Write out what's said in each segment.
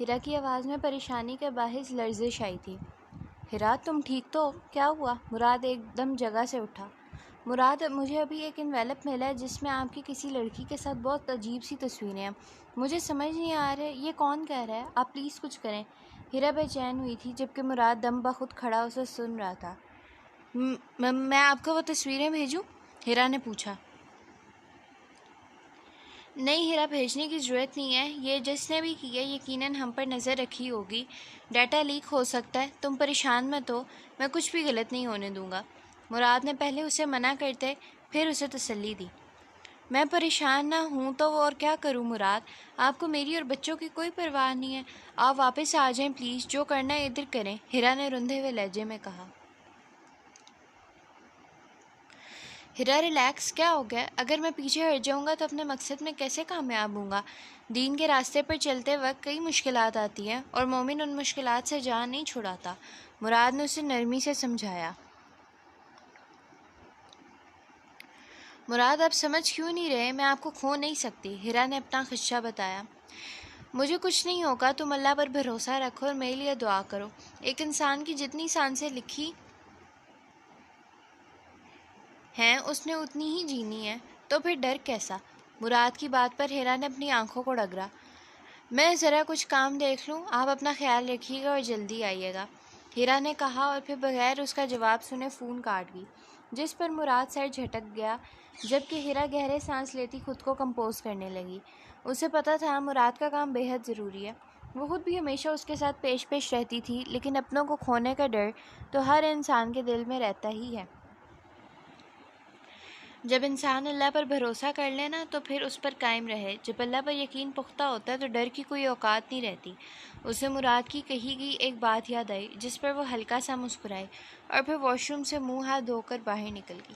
ہیرا کی آواز میں پریشانی کا باعث لرزش آئی تھی۔ ہیرا تم ٹھیک تو ہو؟ کیا ہوا؟ مراد ایک دم جگہ سے اٹھا۔ مراد مجھے ابھی ایک انویلپ ملا ہے جس میں آپ کی کسی لڑکی کے ساتھ بہت عجیب سی تصویریں ہیں۔ مجھے سمجھ نہیں آ رہا یہ کون کہہ رہا ہے، آپ پلیز کچھ کریں۔ ہیرا بے چین ہوئی تھی جبکہ مراد دم بخود کھڑا اسے سن رہا تھا۔ میں آپ کو وہ تصویریں بھیجوں؟ ہیرا نے پوچھا۔ نہیں ہیرا، بھیجنے کی ضرورت نہیں ہے، یہ جس نے بھی کی ہے یقیناً ہم پر نظر رکھی ہوگی، ڈیٹا لیک ہو سکتا ہے، تم پریشان مت ہو، میں کچھ بھی غلط نہیں ہونے دوں گا۔ مراد نے پہلے اسے منع کرتے پھر اسے تسلی دی۔ میں پریشان نہ ہوں تو اور کیا کروں مراد، آپ کو میری اور بچوں کی کوئی پرواہ نہیں ہے، آپ واپس آ جائیں پلیز، جو کرنا ہے ادھر کریں، ہیرا نے روندے ہوئے لہجے میں کہا۔ ہیرا ریلیکس، کیا ہو گیا؟ اگر میں پیچھے ہٹ جاؤں گا تو اپنے مقصد میں کیسے کامیاب ہوں گا؟ دین کے راستے پر چلتے وقت کئی مشکلات آتی ہیں اور مومن ان مشکلات سے جان نہیں چھڑاتا، مراد نے اسے نرمی سے سمجھایا۔ مراد آپ سمجھ کیوں نہیں رہے؟ میں آپ کو کھو نہیں سکتی، ہیرا نے اپنا خدشہ بتایا۔ مجھے کچھ نہیں ہوگا، تم اللہ پر بھروسہ رکھو اور میرے لیے دعا کرو، ایک انسان کی جتنی سانسیں لکھی ہیں اس نے اتنی ہی جینی ہے، تو پھر ڈر کیسا؟ مراد کی بات پر ہیرا نے اپنی آنکھوں کو رگڑا۔ میں ذرا کچھ کام دیکھ لوں، آپ اپنا خیال رکھیے گا اور جلدی آئیے گا، ہیرا نے کہا اور پھر بغیر اس کا جواب سنے فون کاٹ گئی، جس پر مراد سر جھٹک گیا جبکہ ہیرا گہرے سانس لیتی خود کو کمپوز کرنے لگی۔ اسے پتہ تھا مراد کا کام بے حد ضروری ہے، وہ خود بھی ہمیشہ اس کے ساتھ پیش پیش رہتی تھی، لیکن اپنوں کو کھونے کا ڈر تو ہر انسان کے دل میں رہتا ہی ہے۔ جب انسان اللہ پر بھروسہ کر لے نا تو پھر اس پر قائم رہے، جب اللہ پر یقین پختہ ہوتا ہے تو ڈر کی کوئی اوقات نہیں رہتی۔ اسے مراد کی کہی گئی ایک بات یاد آئی جس پر وہ ہلکا سا مسکرائی اور پھر واش روم سے منہ ہاتھ دھو کر باہر نکل گئی۔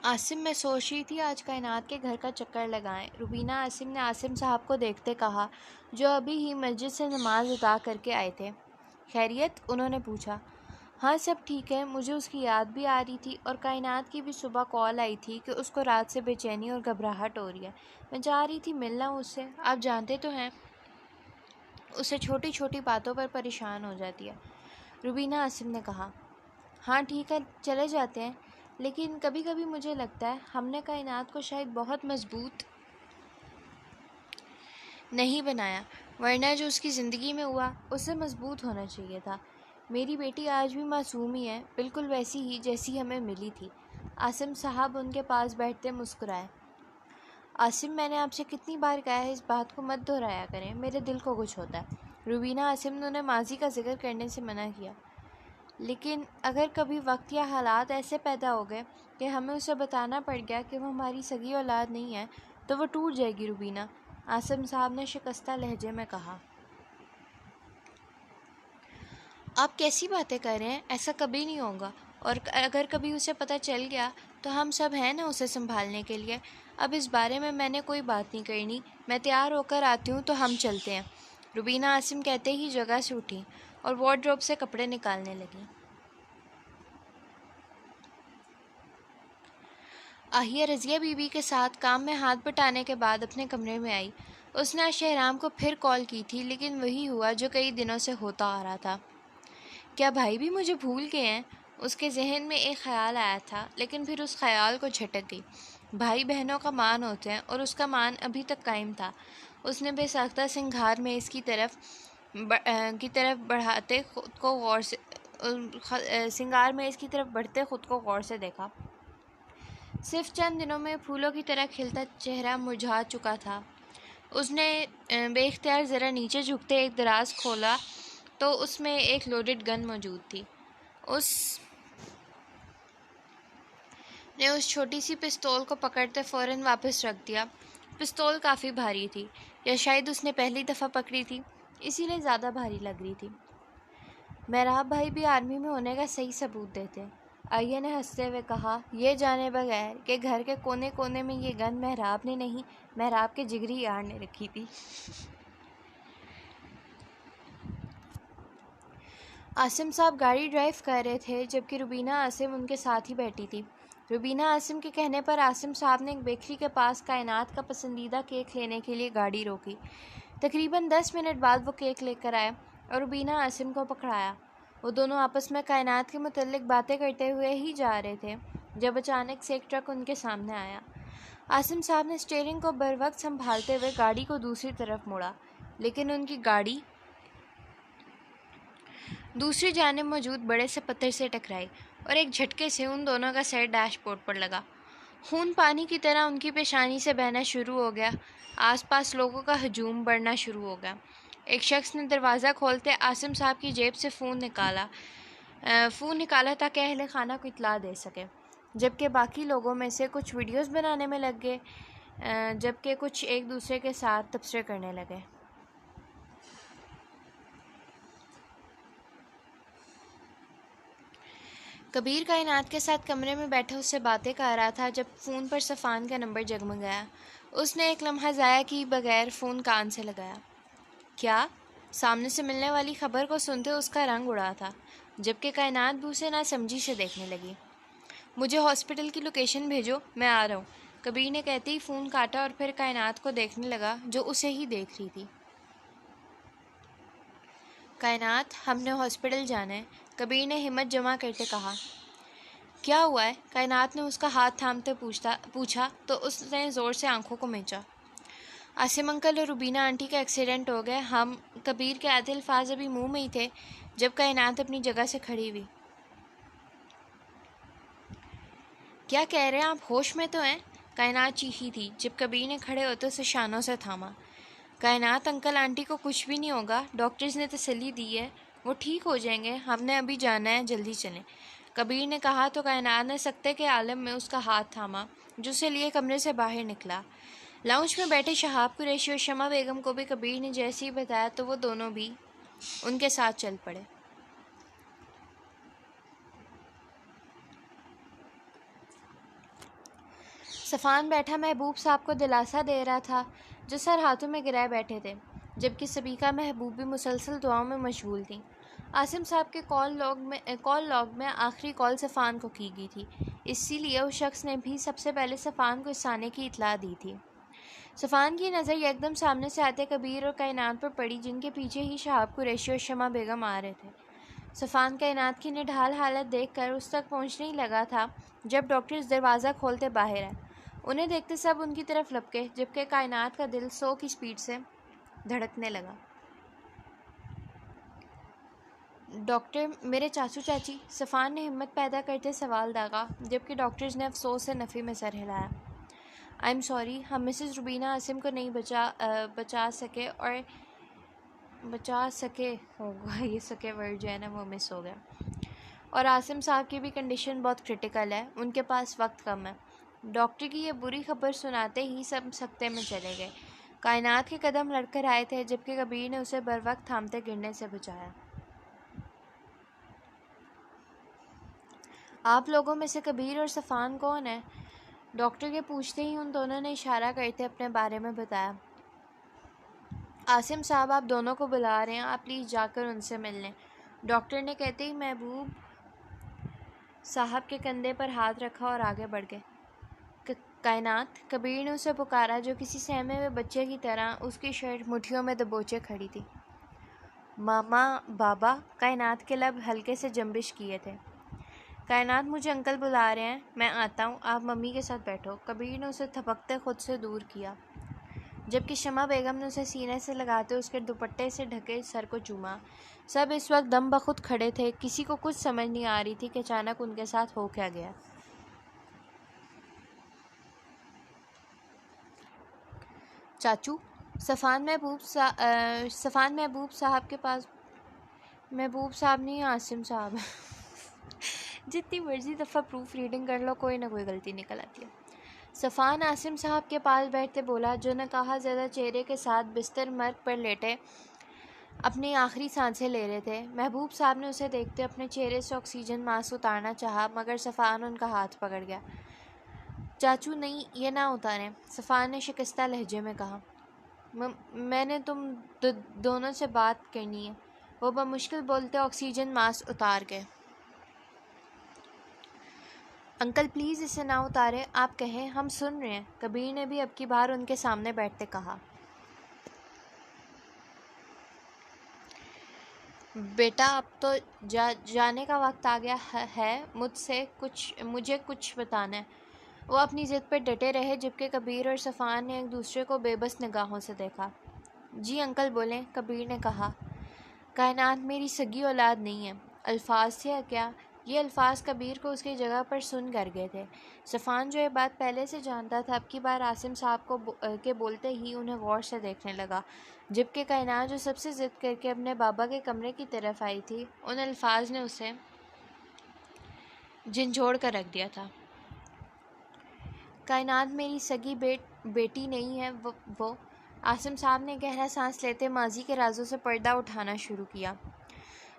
عاصم، میں سوچ رہی تھی آج کائنات کے گھر کا چکر لگائیں، روبینہ عاصم نے عاصم صاحب کو دیکھتے کہا جو ابھی ہی مسجد سے نماز ادا کر کے آئے تھے۔ خیریت؟ انہوں نے پوچھا۔ ہاں سب ٹھیک ہے، مجھے اس کی یاد بھی آ رہی تھی اور کائنات کی بھی صبح کال آئی تھی کہ اس کو رات سے بے چینی اور گھبراہٹ ہو رہی ہے، میں چاہ رہی تھی ملنا اس سے، آپ جانتے تو ہیں اسے چھوٹی چھوٹی باتوں پر پریشان ہو جاتی ہے، روبینہ عاصم نے کہا۔ ہاں ٹھیک ہے، چلے جاتے ہیں، لیکن کبھی کبھی مجھے لگتا ہے ہم نے کائنات کو شاید بہت مضبوط نہیں بنایا، ورنہ جو اس کی زندگی میں ہوا اسے مضبوط ہونا چاہیے تھا۔ میری بیٹی آج بھی معصوم ہی ہے، بالکل ویسی ہی جیسی ہمیں ملی تھی۔ عاصم صاحب ان کے پاس بیٹھتے مسکرائے۔ عاصم، میں نے آپ سے کتنی بار کہا ہے اس بات کو مت دہرایا کریں، میرے دل کو کچھ ہوتا ہے۔ روبینہ عاصم نے انہیں ماضی کا ذکر کرنے سے منع کیا۔ لیکن اگر کبھی وقت یا حالات ایسے پیدا ہو گئے کہ ہمیں اسے بتانا پڑ گیا کہ وہ ہماری سگی اولاد نہیں ہے تو وہ ٹوٹ جائے گی روبینہ، عاصم صاحب نے شکستہ لہجے میں کہا۔ آپ کیسی باتیں کر رہے ہیں؟ ایسا کبھی نہیں ہوگا، اور اگر کبھی اسے پتہ چل گیا تو ہم سب ہیں نا اسے سنبھالنے کے لیے، اب اس بارے میں نے کوئی بات نہیں کرنی، میں تیار ہو کر آتی ہوں تو ہم چلتے ہیں، روبینہ عاصم کہتے ہی جگہ سے اٹھیں اور وارڈروب سے کپڑے نکالنے لگیں۔ آہیہ رضیہ بی بی کے ساتھ کام میں ہاتھ بٹانے کے بعد اپنے کمرے میں آئی۔ اس نے آج شہرام کو پھر کال کی تھی لیکن وہی ہوا جو کئی دنوں سے ہوتا آ رہا تھا۔ کیا بھائی بھی مجھے بھول گئے ہیں؟ اس کے ذہن میں ایک خیال آیا تھا لیکن پھر اس خیال کو جھٹک گئی۔ بھائی بہنوں کا مان ہوتے ہیں اور اس کا مان ابھی تک قائم تھا۔ اس نے بے ساختہ سنگھار میز کی طرف بڑھتے خود کو غور سے سنگار میز کی طرف بڑھتے خود کو غور سے دیکھا۔ صرف چند دنوں میں پھولوں کی طرح کھلتا چہرہ مرجھا چکا تھا۔ اس نے بے اختیار ذرا نیچے جھکتے ایک دراز کھولا تو اس میں ایک لوڈڈ گن موجود تھی۔ اس نے اس چھوٹی سی پستول کو پکڑتے فوراً واپس رکھ دیا۔ پستول کافی بھاری تھی، یا شاید اس نے پہلی دفعہ پکڑی تھی اسی لیے زیادہ بھاری لگ رہی تھی۔ محراب بھائی بھی آرمی میں ہونے کا صحیح ثبوت دیتے، آہیہ نے ہنستے ہوئے کہا، یہ جانے بغیر کہ گھر کے کونے کونے میں یہ گن محراب نے نہیں، محراب کے جگری یار نے رکھی تھی۔ عاصم صاحب گاڑی ڈرائیو کر رہے تھے جبکہ روبینہ عاصم ان کے ساتھ ہی بیٹھی تھی۔ روبینہ عاصم کے کہنے پر عاصم صاحب نے ایک بیکری کے پاس کائنات کا پسندیدہ کیک لینے کے لیے گاڑی روکی۔ تقریباً 10 منٹ بعد وہ کیک لے کر آئے اور روبینہ عاصم کو پکڑایا۔ وہ دونوں آپس میں کائنات کے متعلق باتیں کرتے ہوئے ہی جا رہے تھے جب اچانک سے ایک ٹرک ان کے سامنے آیا۔ عاصم صاحب نے اسٹیئرنگ کو بروقت سنبھالتے ہوئے گاڑی کو دوسری طرف موڑا، لیکن ان کی گاڑی دوسری جانب موجود بڑے سے پتھر سے ٹکرائی اور ایک جھٹکے سے ان دونوں کا سر ڈیش بورڈ پر لگا۔ خون پانی کی طرح ان کی پیشانی سے بہنا شروع ہو گیا۔ آس پاس لوگوں کا ہجوم بڑھنا شروع ہو گیا۔ ایک شخص نے دروازہ کھولتے عاصم صاحب کی جیب سے فون نکالا تاکہ اہل خانہ کو اطلاع دے سکے، جبکہ باقی لوگوں میں سے کچھ ویڈیوز بنانے میں لگ گئے، جبکہ کچھ ایک دوسرے کے ساتھ تبصرے کرنے لگے۔ کبیر کائنات کے ساتھ کمرے میں بیٹھا اس سے باتیں کر رہا تھا جب فون پر صفان کا نمبر جگمگایا۔ اس نے ایک لمحہ ضائع کی بغیر فون کان سے لگایا۔ کیا؟ سامنے سے ملنے والی خبر کو سنتے اس کا رنگ اڑا تھا، جبکہ کائنات بھی اسے نہ سمجھی سے دیکھنے لگی۔ مجھے ہاسپٹل کی لوکیشن بھیجو، میں آ رہا ہوں، کبیر نے کہتے ہی فون کاٹا اور پھر کائنات کو دیکھنے لگا جو اسے ہی دیکھ رہی تھی۔ کائنات، ہم نے ہاسپٹل جانا ہے، کبیر نے ہمت جمع کرتے کہا۔ کیا ہوا ہے؟ کائنات نے اس کا ہاتھ تھامتے پوچھا تو اس نے زور سے آنکھوں کو مینچا۔ عاصم انکل اور روبینہ آنٹی کا ایکسیڈنٹ ہو گیا۔ ہم کبیر کے آدھے الفاظ ابھی منہ میں ہی تھے جب کائنات اپنی جگہ سے کھڑی ہوئی۔ کیا کہہ رہے ہیں آپ؟ ہوش میں تو ہیں؟ کائنات چیخی تھی جب کبیر نے کھڑے ہوتے اسے شانوں سے تھاما۔ کائنات، انکل آنٹی کو کچھ بھی نہیں ہوگا، ڈاکٹرز نے تسلی دی ہے، وہ ٹھیک ہو جائیں گے، ہم نے ابھی جانا ہے، جلدی چلیں، کبیر نے کہا تو کائنات نے سکتے کے عالم میں اس کا ہاتھ تھاما جو اسے لیے کمرے سے باہر نکلا۔ لاؤنج میں بیٹھے شہاب قریشی اور شمع بیگم کو بھی کبیر نے جیسے ہی بتایا تو وہ دونوں بھی ان کے ساتھ چل پڑے۔ صفان بیٹھا محبوب صاحب کو دلاسا دے رہا تھا جو سر ہاتھوں میں گرائے بیٹھے تھے، جبکہ سبیکہ محبوب بھی مسلسل دعاؤں میں مشغول تھیں۔ عاصم صاحب کے کال لاگ میں آخری کال صفان کو کی گئی تھی، اسی لیے اس شخص نے بھی سب سے پہلے صفان کو اس آنے کی اطلاع دی تھی۔ صفان کی نظر یکدم سامنے سے آتے کبیر اور کائنات پر پڑی جن کے پیچھے ہی شہاب قریشی اور شمع بیگم آ رہے تھے۔ صفان کائنات کی نڈھال حالت دیکھ کر اس تک پہنچنے ہی لگا تھا جب ڈاکٹرز دروازہ کھولتے باہر آئے۔ انہیں دیکھتے سب ان کی طرف لپکے جبکہ کائنات کا دل 100 کی سپیڈ سے دھڑکنے لگا۔ ڈاکٹر، میرے چاچو چاچی، صفان نے ہمت پیدا کرتے سوال داغا جبکہ ڈاکٹرز نے افسوس سے نفی میں سر ہلایا۔ آئی ایم سوری، ہم مسز روبینہ عاصم کو نہیں بچا سکے ہوگا، یہ سکے ورڈ جو ہے نا وہ مس ہو گیا، اور عاصم صاحب کی بھی کنڈیشن بہت کرٹیکل ہے، ان کے پاس وقت کم ہے۔ ڈاکٹر کی یہ بری خبر سناتے ہی سب سکتے میں چلے گئے۔ کائنات کے قدم لڑ کر آئے تھے جبکہ کبیر نے اسے بروقت تھامتے گرنے سے بچایا۔ آپ لوگوں میں سے کبیر اور صفان کون ہے؟ ڈاکٹر کے پوچھتے ہی ان دونوں نے اشارہ کرتے اپنے بارے میں بتایا۔ عاصم صاحب آپ دونوں کو بلا رہے ہیں، آپ پلیز جا کر ان سے مل لیں، ڈاکٹر نے کہتے ہی محبوب صاحب کے کندھے پر ہاتھ رکھا اور آگے بڑھ گئے۔ کائنات، کبیر نے اسے پکارا جو کسی سہمے ہوئے بچے کی طرح اس کی شرٹ مٹھیوں میں دبوچے کھڑی تھی۔ ماما، بابا، کائنات کے لب ہلکے سے جنبش کیے تھے۔ کائنات، مجھے انکل بلا رہے ہیں، میں آتا ہوں، آپ ممی کے ساتھ بیٹھو، کبیر نے اسے تھپکتے خود سے دور کیا، جبکہ شمع بیگم نے اسے سینے سے لگاتے اس کے دوپٹے سے ڈھکے سر کو چوما۔ سب اس وقت دم بخود کھڑے تھے، کسی کو کچھ سمجھ نہیں آ رہی تھی کہ اچانک ان کے ساتھ ہو کیا گیا۔ چاچو، صفان محبوب صاحب کے پاس، محبوب صاحب نہیں، عاصم صاحب جتنی مرضی دفعہ پروف ریڈنگ کر لو کوئی نہ کوئی غلطی نکل آتی ہے۔ صفان عاصم صاحب کے پاس بیٹھتے بولا جو نکاح زدہ چہرے کے ساتھ بستر مرگ پر لیٹے اپنی آخری سانسیں لے رہے تھے۔ محبوب صاحب نے اسے دیکھتے اپنے چہرے سے آکسیجن ماسک اتارنا چاہا مگر صفان ان کا ہاتھ پکڑ گیا۔ چاچو نہیں، یہ نہ اتاریں، صفان نے شکستہ لہجے میں کہا، میں نے تم دونوں سے بات کرنی ہے۔ وہ بمشکل بولتے آکسیجن ماسک اتار گئے۔ انکل پلیز اسے نہ اتارے، آپ کہیں، ہم سن رہے ہیں، کبیر نے بھی اب کی بار ان کے سامنے بیٹھتے کہا۔ بیٹا اب تو جانے کا وقت آ گیا ہے، مجھے کچھ بتانا ہے۔ وہ اپنی ضد پر ڈٹے رہے جبکہ کبیر اور صفوان نے ایک دوسرے کو بے بس نگاہوں سے دیکھا۔ جی انکل بولیں، کبیر نے کہا۔ کائنات میری سگی اولاد نہیں ہے۔ الفاظ تھے کیا؟ یہ الفاظ کبیر کو اس کی جگہ پر سن کر گئے تھے۔ صفوان جو یہ بات پہلے سے جانتا تھا اب کی بار عاصم صاحب کے بولتے ہی انہیں غور سے دیکھنے لگا، جبکہ کائنات جو سب سے ضد کر کے اپنے بابا کے کمرے کی طرف آئی تھی، ان الفاظ نے اسے جھنجھوڑ کر رکھ دیا تھا۔ کائنات میری سگی بیٹی نہیں ہے وہ۔ عاصم صاحب نے گہرا سانس لیتے ماضی کے رازوں سے پردہ اٹھانا شروع کیا۔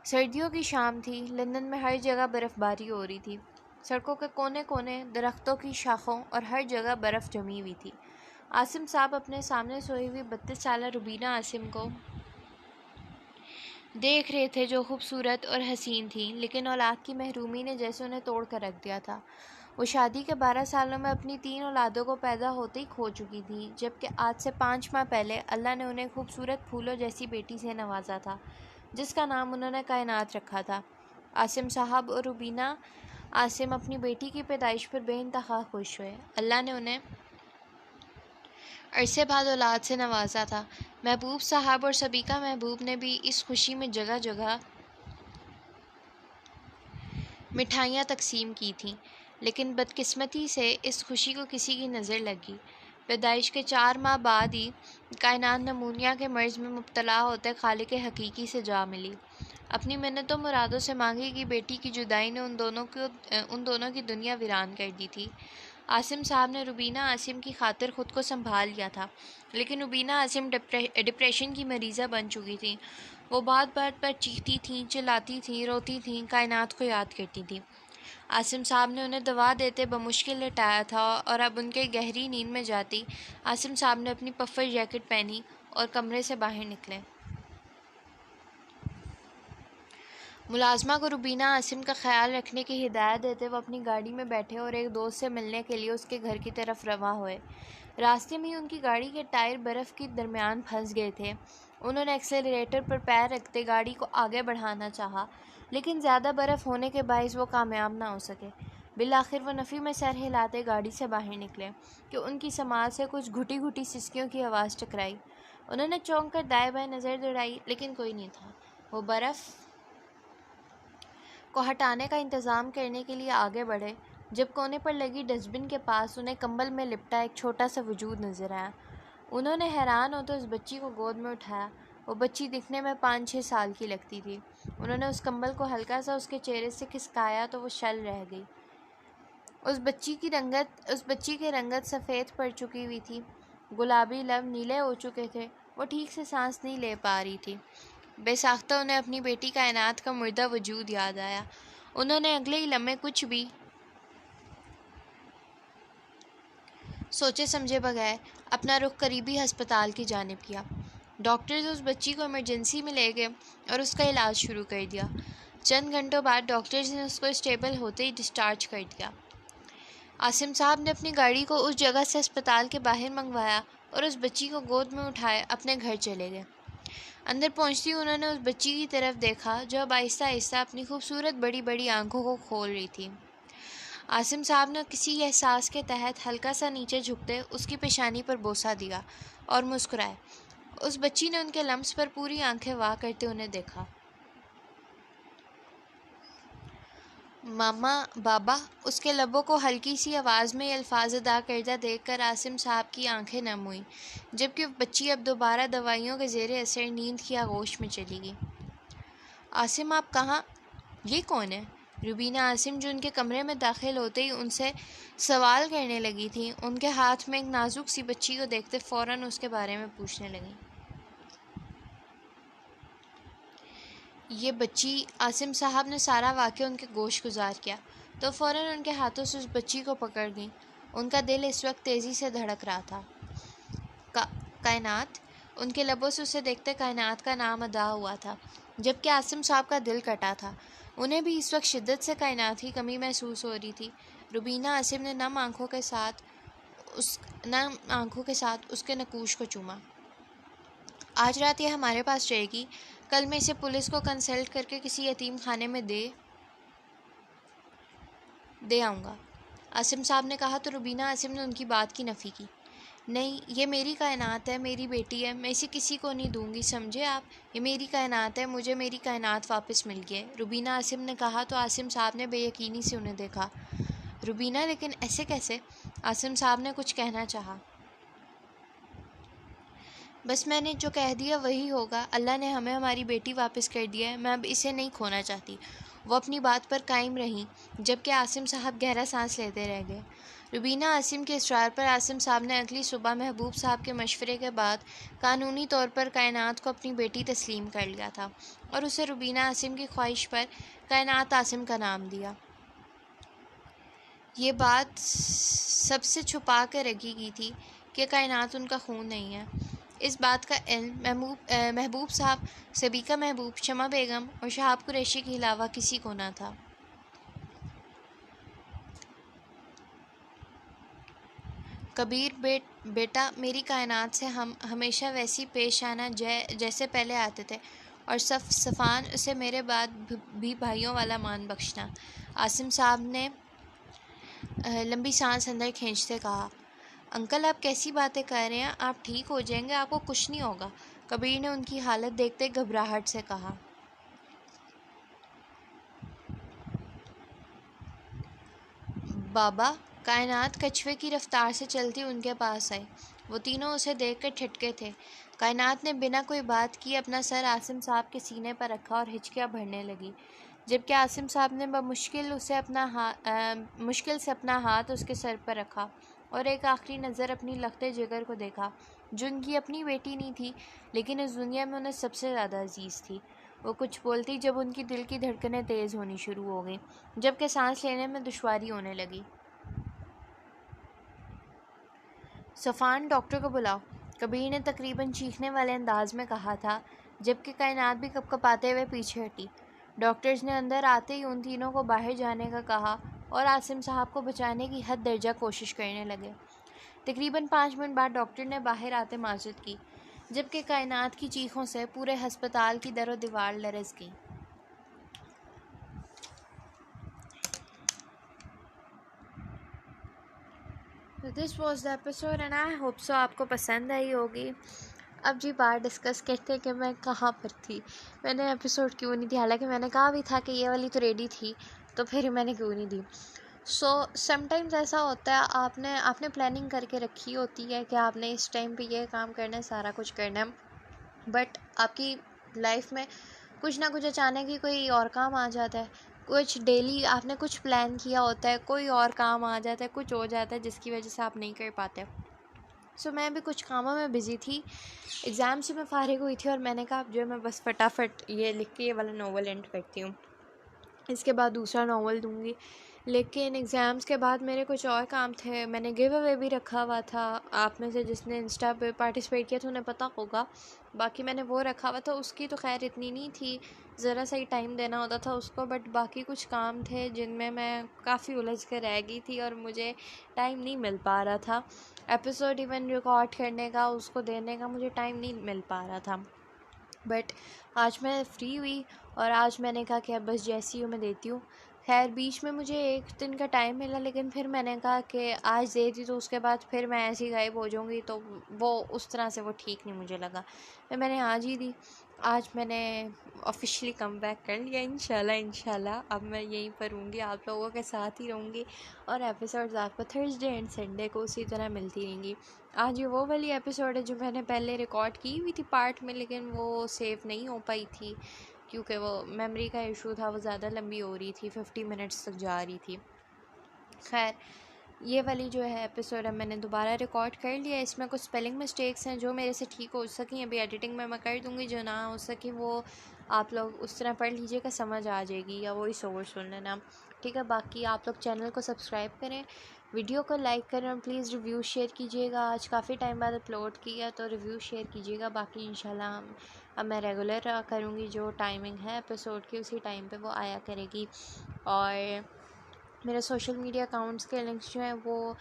سردیوں کی شام تھی، لندن میں ہر جگہ برف باری ہو رہی تھی۔ سڑکوں کے کونے کونے، درختوں کی شاخوں اور ہر جگہ برف جمی ہوئی تھی۔ عاصم صاحب اپنے سامنے سوئی ہوئی 32 سالہ روبینہ عاصم کو دیکھ رہے تھے، جو خوبصورت اور حسین تھی، لیکن اولاد کی محرومی نے جیسے انہیں توڑ کر رکھ دیا تھا۔ وہ شادی کے 12 سالوں میں اپنی 3 اولادوں کو پیدا ہوتے ہی کھو چکی تھی، جبکہ آج سے 5 ماہ پہلے اللہ نے انہیں خوبصورت پھولوں جیسی بیٹی سے نوازا تھا، جس کا نام انہوں نے کائنات رکھا تھا۔ عاصم صاحب اور روبینہ عاصم اپنی بیٹی کی پیدائش پر بے انتہا خوش ہوئے۔ اللہ نے انہیں عرصے بعد اولاد سے نوازا تھا۔ محبوب صاحب اور سبیکہ محبوب نے بھی اس خوشی میں جگہ جگہ مٹھائیاں تقسیم کی تھیں، لیکن بدقسمتی سے اس خوشی کو کسی کی نظر لگی۔ پیدائش کے 4 ماہ بعد ہی کائنات نمونیا کے مرض میں مبتلا ہوتے خالق حقیقی سے جا ملی۔ اپنی منتوں مرادوں سے مانگی گئی بیٹی کی جدائی نے ان دونوں کی دنیا ویران کر دی تھی۔ عاصم صاحب نے روبینہ عاصم کی خاطر خود کو سنبھال لیا تھا، لیکن روبینہ عاصم ڈپریشن کی مریضہ بن چکی تھیں۔ وہ بات بات پر چیختی تھیں، چلاتی تھیں، روتی تھیں، کائنات کو یاد کرتی تھیں۔ عاصم صاحب نے انہیں دوا دیتے بمشکل لٹایا تھا، اور اب ان کے گہری نیند میں جاتی عاصم صاحب نے اپنی پفر جیکٹ پہنی اور کمرے سے باہر نکلے۔ ملازمہ کو روبینہ عاصم کا خیال رکھنے کی ہدایت دیتے وہ اپنی گاڑی میں بیٹھے اور ایک دوست سے ملنے کے لیے اس کے گھر کی طرف رواں ہوئے۔ راستے میں ہی ان کی گاڑی کے ٹائر برف کے درمیان پھنس گئے تھے۔ انہوں نے ایکسلریٹر پر پیر رکھتے گاڑی کو آگے بڑھانا چاہا، لیکن زیادہ برف ہونے کے باعث وہ کامیاب نہ ہو سکے۔ بالآخر وہ نفی میں سر ہلاتے گاڑی سے باہر نکلے کہ ان کی سماعت سے کچھ گھٹی گھٹی سسکیوں کی آواز ٹکرائی۔ انہوں نے چونک کر دائیں بائیں نظر دوڑائی، لیکن کوئی نہیں تھا۔ وہ برف کو ہٹانے کا انتظام کرنے کے لیے آگے بڑھے، جب کونے پر لگی ڈسٹ بن کے پاس انہیں کمبل میں لپٹا ایک چھوٹا سا وجود نظر آیا۔ انہوں نے حیران ہوتے اس بچی کو گود میں اٹھایا۔ وہ بچی دکھنے میں 5-6 سال کی لگتی تھی۔ انہوں نے اس کمبل کو ہلکا سا اس کے چہرے سے کھسکایا تو وہ شل رہ گئی۔ اس بچی کی رنگت سفید پڑ چکی ہوئی تھی، گلابی لب نیلے ہو چکے تھے، وہ ٹھیک سے سانس نہیں لے پا رہی تھی۔ بے ساختہ انہیں اپنی بیٹی کائنات کا مردہ وجود یاد آیا۔ انہوں نے اگلے ہی لمحے کچھ بھی سوچے سمجھے بغیر اپنا رخ قریبی ہسپتال کی جانب کیا۔ ڈاکٹرز اس بچی کو ایمرجنسی میں لے گئے اور اس کا علاج شروع کر دیا۔ چند گھنٹوں بعد ڈاکٹرز نے اس کو اسٹیبل ہوتے ہی ڈسچارج کر دیا۔ عاصم صاحب نے اپنی گاڑی کو اس جگہ سے ہسپتال کے باہر منگوایا اور اس بچی کو گود میں اٹھائے اپنے گھر چلے گئے۔ اندر پہنچتی انہوں نے اس بچی کی طرف دیکھا جو اب آہستہ آہستہ اپنی خوبصورت بڑی بڑی آنکھوں کو کھول رہی تھی۔ عاصم صاحب نے کسی احساس کے تحت ہلکا سا نیچے جھکتے اس کی پیشانی پر بوسہ دیا اور مسکرائے۔ اس بچی نے ان کے لمس پر پوری آنکھیں واہ کرتے انہیں دیکھا۔ ماما، بابا، اس کے لبوں کو ہلکی سی آواز میں یہ الفاظ ادا کردہ دیکھ کر عاصم صاحب کی آنکھیں نم ہوئیں، جبکہ بچی اب دوبارہ دوائیوں کے زیر اثر نیند کی آغوش میں چلی گئی۔ عاصم آپ کہاں؟ یہ کون ہے؟ روبینہ عاصم جو ان کے کمرے میں داخل ہوتے ہی ان سے سوال کرنے لگی تھیں، ان کے ہاتھ میں ایک نازک سی بچی کو دیکھتے فوراً اس کے بارے میں پوچھنے لگیں۔ یہ بچی، عاصم صاحب نے سارا واقعہ ان کے گوش گزار کیا تو فوراً ان کے ہاتھوں سے اس بچی کو پکڑ گئیں۔ ان کا دل اس وقت تیزی سے دھڑک رہا تھا۔ کائنات؟ ان کے لبوں سے اسے دیکھتے کائنات کا نام ادا ہوا تھا، جبکہ عاصم صاحب کا دل کٹا تھا۔ انہیں بھی اس وقت شدت سے کائنات کی کمی محسوس ہو رہی تھی۔ روبینہ عاصم نے نم آنکھوں کے ساتھ اس کے نقوش کو چوما۔ آج رات یہ ہمارے پاس رہے گی، کل میں اسے پولیس کو کنسلٹ کر کے کسی یتیم خانے میں دے آؤں گا، عاصم صاحب نے کہا تو روبینہ عاصم نے ان کی بات کی نفی کی۔ نہیں، یہ میری کائنات ہے، میری بیٹی ہے، میں اسے کسی کو نہیں دوں گی، سمجھے آپ؟ یہ میری کائنات ہے، مجھے میری کائنات واپس مل گئی ہے، روبینہ عاصم نے کہا تو عاصم صاحب نے بے یقینی سے انہیں دیکھا۔ روبینہ، لیکن ایسے کیسے؟ عاصم صاحب نے کچھ کہنا چاہا۔ بس میں نے جو کہہ دیا وہی ہوگا، اللہ نے ہمیں ہماری بیٹی واپس کر دیا ہے، میں اب اسے نہیں کھونا چاہتی۔ وہ اپنی بات پر قائم رہیں، جبکہ عاصم صاحب گہرا سانس لیتے رہ گئے۔ روبینہ عاصم کے اصرار پر عاصم صاحب نے اگلی صبح محبوب صاحب کے مشورے کے بعد قانونی طور پر کائنات کو اپنی بیٹی تسلیم کر لیا تھا اور اسے روبینہ عاصم کی خواہش پر کائنات عاصم کا نام دیا۔ یہ بات سب سے چھپا کر رکھی گئی تھی کہ کائنات ان کا خون نہیں ہے۔ اس بات کا علم محبوب صاحب، سبیکہ محبوب، شمع بیگم اور شہاب قریشی کے علاوہ کسی کو نہ تھا۔ کبیر بیٹا، میری کائنات سے ہم ہمیشہ ویسی پیش آنا جیسے پہلے آتے تھے، اور صفان اسے میرے بعد بھی بھائیوں والا مان بخشنا۔ عاصم صاحب نے لمبی سانس اندر کھینچتے کہا۔ انکل، آپ کیسی باتیں کر رہے ہیں؟ آپ ٹھیک ہو جائیں گے، آپ کو کچھ نہیں ہوگا، کبیر نے ان کی حالت دیکھتے گھبراہٹ سے کہا۔ بابا، کائنات کچھوے کی رفتار سے چلتی ان کے پاس آئی۔ وہ تینوں اسے دیکھ کر ٹھٹکے تھے۔ کائنات نے بنا کوئی بات کی اپنا سر عاصم صاحب کے سینے پر رکھا اور ہچکیاں بھرنے لگی، جبکہ عاصم صاحب نے بمشکل مشکل سے اپنا ہاتھ اس کے سر پر رکھا اور ایک آخری نظر اپنی لختے جگر کو دیکھا، جو ان کی اپنی بیٹی نہیں تھی لیکن اس دنیا میں انہیں سب سے زیادہ عزیز تھی۔ وہ کچھ بولتی جب ان کی دل کی دھڑکنیں تیز ہونی شروع ہو گئیں، جبکہ سانس لینے میں دشواری ہونے لگی۔ صفان، ڈاکٹر کو بلاؤ، کبیر نے تقریباً چیخنے والے انداز میں کہا تھا، جبکہ کائنات بھی کپکپاتے ہوئے پیچھے ہٹی۔ ڈاکٹرز نے اندر آتے ہی ان تینوں کو باہر جانے کا کہا اور عاصم صاحب کو بچانے کی حد درجہ کوشش کرنے لگے۔ تقریباً 5 منٹ بعد ڈاکٹر نے باہر آتے معذرت کی، جبکہ کائنات کی چیخوں سے پورے ہسپتال کی در و دیوار لرز گئی۔ This was the episode and I hope so آپ کو پسند آئی ہوگی۔ اب جی بات ڈسکس کرتے ہیں کہ میں کہاں پر تھی، میں نے ایپیسوڈ کیوں نہیں دی، حالانکہ میں نے کہا بھی تھا کہ یہ والی تو ریڈی تھی، تو پھر میں نے کیوں نہیں دی۔ سم ٹائمز ایسا ہوتا ہے، آپ نے پلاننگ کر کے رکھی ہوتی ہے کہ آپ نے اس ٹائم پہ یہ کام کرنا ہے، سارا کچھ کرنا ہے، بٹ آپ کی لائف میں کچھ نہ کچھ اچانک ہی کوئی اور کام آ جاتا ہے، کچھ ڈیلی آپ نے کچھ پلان کیا ہوتا ہے، کوئی اور کام آ جاتا ہے، کچھ ہو جاتا ہے جس کی وجہ سے آپ نہیں کر پاتے۔ میں بھی کچھ کاموں میں بزی تھی، ایگزام سے میں فارغ ہوئی تھی اور میں نے کہا اب جو ہے میں بس فٹافٹ یہ لکھ کے یہ والا ناول اینڈ کرتی ہوں، اس کے بعد دوسرا ناول دوں گی۔ لیکن ایگزامس کے بعد میرے کچھ اور کام تھے، میں نے گیو اوے بھی رکھا ہوا تھا، آپ میں سے جس نے انسٹا پہ پارٹیسپیٹ کیا تھا انہیں پتہ ہوگا، باقی میں نے وہ رکھا ہوا تھا، اس کی تو خیر اتنی نہیں تھی، ذرا سا ہی ٹائم دینا ہوتا تھا اس کو، بٹ باقی کچھ کام تھے جن میں کافی الجھ کر رہ گئی تھی اور مجھے ٹائم نہیں مل پا رہا تھا، ایپیسوڈ ایون ریکارڈ کرنے کا، اس کو دینے کا مجھے ٹائم نہیں مل پا رہا تھا، بٹ آج میں فری ہوئی اور آج میں نے کہا کہ اب بس جیسی ہوں میں دیتی ہوں۔ خیر بیچ میں مجھے 1 دن کا ٹائم ملا، لیکن پھر میں نے کہا کہ آج دے دی تو اس کے بعد پھر میں ایسی غائب ہو جاؤں گی تو وہ اس طرح سے وہ ٹھیک نہیں مجھے لگا، پھر میں نے آج ہی دی۔ آج میں نے آفیشلی کم بیک کر لیا، انشاءاللہ اب میں یہیں پر ہوں گی، آپ لوگوں کے ساتھ ہی رہوں گی اور ایپیسوڈز آپ کو تھرسڈے اینڈ سنڈے کو اسی طرح ملتی رہیں گی۔ آج یہ وہ والی ایپیسوڈ ہے جو میں نے پہلے ریکارڈ کی ہوئی تھی پارٹ میں، لیکن وہ سیو نہیں ہو پائی تھی کیونکہ وہ میموری کا ایشو تھا، وہ زیادہ لمبی ہو رہی تھی، 50 منٹس تک جا رہی تھی۔ خیر یہ والی جو ہے ایپیسوڈ اب میں نے دوبارہ ریکارڈ کر لیا، اس میں کچھ اسپیلنگ مسٹیکس ہیں جو میرے سے ٹھیک ہو سکیں، ابھی ایڈیٹنگ میں کر دوں گی، جو نہ ہو سکیں وہ آپ لوگ اس طرح پڑھ لیجئے کہ سمجھ آ جائے گی یا وائس اوور سن لینا، ٹھیک ہے۔ باقی آپ لوگ چینل کو سبسکرائب کریں، ویڈیو کو لائک کریں اور پلیز ریویو شیئر کیجیے گا، آج کافی ٹائم بعد اپلوڈ کیا تو ریویو شیئر کیجیے گا، باقی انشاءاللہ اب میں ریگولر کروں گی، جو ٹائمنگ ہے ایپیسوڈ کی اسی ٹائم پہ وہ آیا کرے گی، اور میرے سوشل میڈیا اکاؤنٹس کے لنکس جو ہیں وہ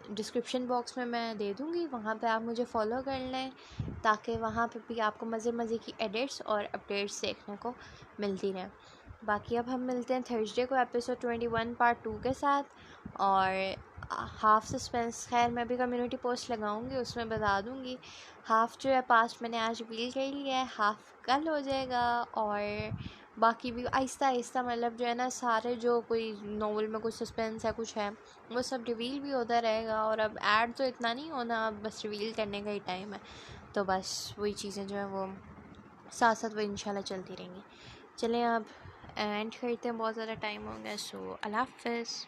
ڈسکرپشن باکس میں دے دوں گی، وہاں پہ آپ مجھے فالو کر لیں تاکہ وہاں پہ بھی آپ کو مزے مزے کی ایڈٹس اور اپڈیٹس دیکھنے کو ملتی رہیں۔ باقی اب ہم ملتے ہیں تھرسڈے کو ایپیسوڈ 21 پارٹ 2 کے ساتھ، اور ہاف سسپینس، خیر میں بھی کمیونٹی پوسٹ لگاؤں گی، اس میں بتا دوں گی۔ ہاف جو ہے پاسٹ میں نے آج ریویل کر لیا ہے، ہاف کل ہو جائے گا، اور باقی بھی آہستہ آہستہ مطلب جو ہے نا سارے جو کوئی ناول میں کچھ سسپینس ہے کچھ ہے وہ سب ریویل بھی ہوتا رہے گا، اور اب ایڈ تو اتنا نہیں ہونا، اب بس ریویل کرنے کا ہی ٹائم ہے، تو بس وہی چیزیں جو ہیں وہ ساتھ ساتھ وہ انشاءاللہ چلتی رہیں گی۔ چلیں اب اینڈ کرتے ہیں، بہت زیادہ ٹائم ہو گیا، سو اللہ حافظ۔